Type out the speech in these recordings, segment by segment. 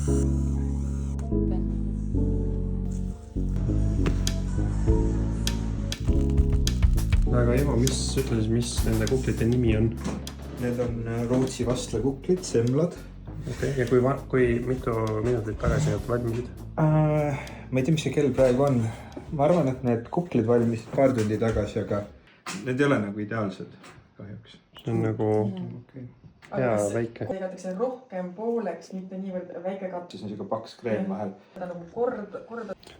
Aga Eva, ütle siis, mis nende kuklite nimi on? Need on Rootsi vastlakuklid, semlad. Okay. Ja kui mitu minutit tagasi need valmisid? Ma ei tea, mis see kell praegu on. Ma arvan, et need kuklid valmisid paar tundi tagasi, aga need ei ole nagu ideaalsed kahjuks. See on nagu hea väike. Tegatakse rohkem pooleks, mitte niivõrd väike katt. Siis on siuke paks kreem vahel. Ta nagu kord.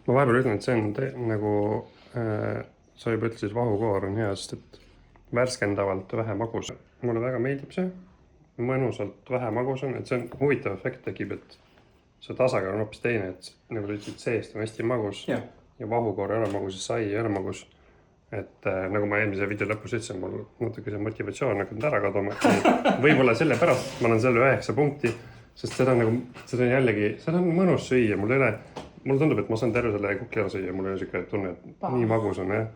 Ma vahepeal ütlen, et see on nagu... Sa juba ütlesid, vahukoor on hea, sest et värskendavalt vähe magus. Mulle väga meeldib see. Mõnusalt vähe magus on, et see on huvitav efekt tekib, et see tasakaal on hoopis teine, et nagu ta ütlesid, seest on hästi magus ja vahukoor ei ole magus ja sai ei ole magus. Et nagu ma eelmise video lõpus ütlesin, mul natuke see motivatsioon hakanud ära kaduma. Võib-olla selle pärast ma olen selle 9 punkti, sest seda on jällegi, seda on mõnus süüa, mulle tundub, et ma saan terve selle kukli ära süüa, mul ei ole siuke tunne, et nii magus on, jah.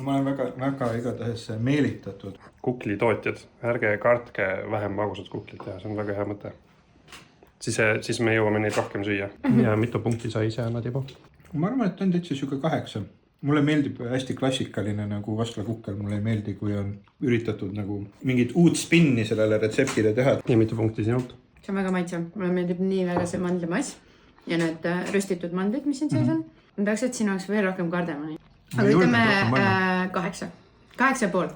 Ma olen väga igatahes meelitatud. Kukli tootjad, ärge kartke vähem magusad kuklid teha, see on väga hea mõte. Siis me jõuame neid rohkem süüa. Ja mitu punkti sa ise annad juba? Ma arvan, et on täitsa siuke 8. Mulle meeldib hästi klassikaline nagu vastlakukkel, mulle ei meeldi, kui on üritatud nagu mingit uut spinni sellele retseptile teha. Ja mitu punkti sinult? See on väga maitsev. Mulle meeldib nii väga see mandlimass ja need röstitud mandlid, mis siin sees on. Ma tahaks, et siin oleks veel rohkem kardemoni. Aga ütleme 8. 8,5.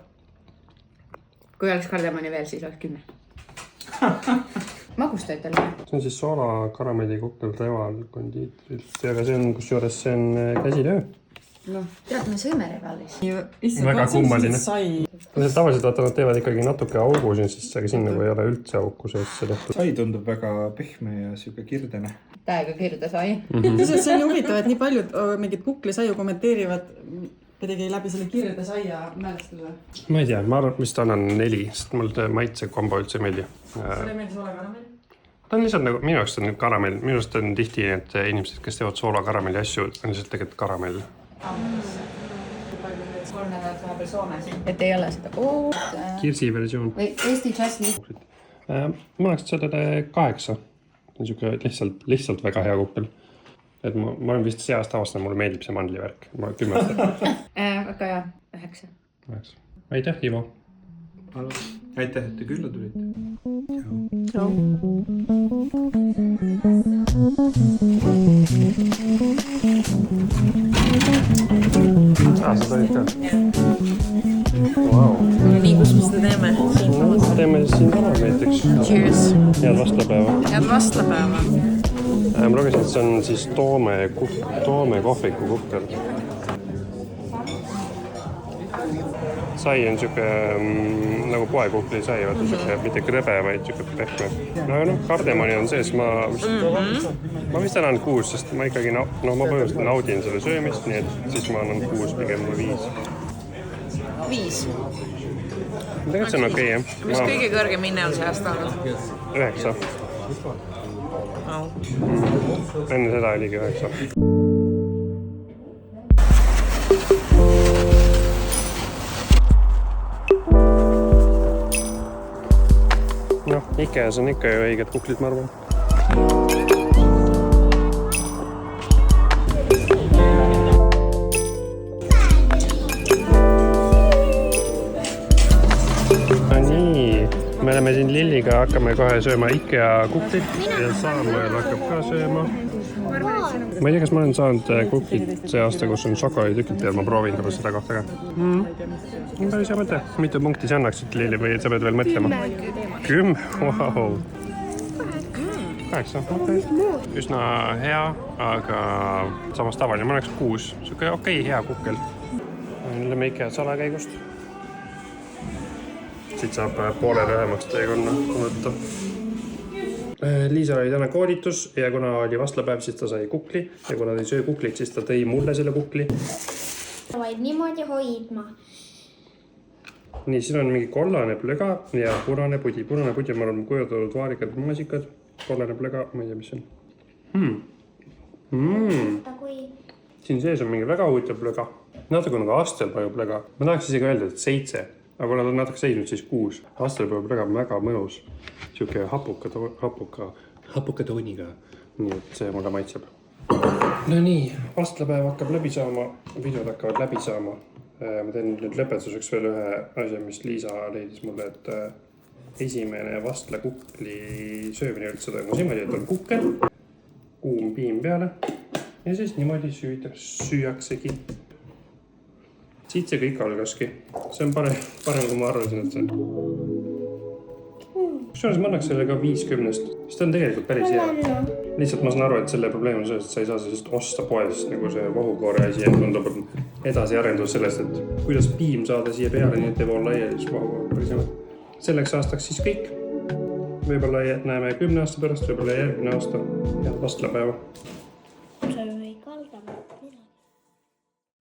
Kui oleks kardemoni veel, siis oleks 10. Magustaitel. See on siis soola karamelli kukkel reval kondiitrilt. Aga see on, kus juures see on käsitöö. No, tead, me sõime revalis. Väga kummaline. Tavaliselt vaata, nad teevad ikkagi natuke augu siin, aga siin nagu ei ole üldse auku sees. Sai tundub väga pehme ja siuke kirdene. Täiega kirde sai. See on huvitav, et nii paljud mingid kuklisaiu kommenteerivad kuidagi läbi selle kirde saia mälestuse. Ma ei tea, ma arvan, vist annan 4, sest mul maitse kombo üldse meeldi. Sulle meeldis ole karamell? Ta on lihtsalt nagu, minu jaoks on karamell. Minu arust on tihti need inimesed, kes teevad soola karamelli asju, on lihtsalt tegelikult karamell. Kui palju nüüd 3 nädalat vahepeal Soomes, et ei ole seda Kirsi versioon. Või Eesti Just Meat. Ma oleks sellele 8. See on lihtsalt väga hea kukkel. Et ma olen vist see aasta avastanud, mulle meeldib see mandlivärk. Ma 10 aastat. Väga hea, 9. Aitäh, Ivo. Aitäh, et te külla tulite. Tšau. Sa tulid ka? Wow. Nii, kus me seda teeme? Teeme siin täna näiteks. Cheers. Head vastlapäeva. Head vastlapäeva. Ma lugesin, et see on siis Toome kohviku kukkel. Sai on siuke nagu poekukli sai, mitte krõbe, vaid siuke pehme. Aga kardemoni on sees, ma vist annan 6, sest ma ikkagi ma põhimõtteliselt naudin selle söömist, nii et siis ma annan 6, pigem 5. 5. Tegelikult see on okei, jah. Mis kõige kõrgem hinne on see aasta olnud? 9. Enne seda oligi 9. Ikeas on ikka ju õiged kuklid, ma arvan. Nii, me oleme siin Lilliga, hakkame kohe sööma Ikea kuklit ja Samuel hakkab ka sööma. Ma ei tea, kas ma olen saanud kuklit see aasta, kus on šokolaaditükid peal, ma proovin korra seda kohta ka. Päris hea mõte. Mitu punkti sa annaksid, Lilli, või sa pead veel mõtlema? 10? Wow. 8. Üsna hea, aga samas tavaline. Ma oleks 6. Siuke okei, hea kukkel. Lähme Ikea salakäigust. Siit saab poole lühemaks teekonna võtta. Liisa oli täna koolitus ja kuna oli vastlapäev, siis ta sai kukli. Ja kuna ta ei söö kuklit, siis ta tõi mulle selle kukli. Vaid niimoodi hoidma. Nii, siin on mingi kollane plöga ja punane pudi. Punane pudi on, ma olen kujutatud vaarikad maasikad. Kollane plöga, ma ei tea, mis see on. Siin sees on mingi väga huvitav plöga. Natuke nagu astelpaju plöga. Ma tahaks isegi öelda, et 7. Aga kui nad on natuke seisnud, siis 6. Astelpaju plöga on väga mõnus. Siuke hapuka tooniga nii et see mulle maitseb. No nii, vastlapäev hakkab läbi saama, videod hakkavad läbi saama. Ma teen nüüd lõpetuseks veel ühe asja, mis Liisa leidis mulle, et esimene vastlakukli söömine üldse toimus niimoodi, et on kukkel, kuum piim peale ja siis niimoodi süüaksegi. Siit see kõik algaski. See on parem kui ma arvasin, et see kusjuures ma annaks selle ka 50. Sest ta on tegelikult päris hea. Lihtsalt ma saan aru, et selle probleem on sellest, et sa ei saa sellest osta poest nagu see vahukoore asi, et tundub edasi arendus sellest, et kuidas piim saada siia peale, nii et ei vool laiali, siis vahukoor päris hea. Selleks aastaks siis kõik. Võib-olla näeme 10 aasta pärast, võib-olla järgmine aasta. Head vastlapäeva.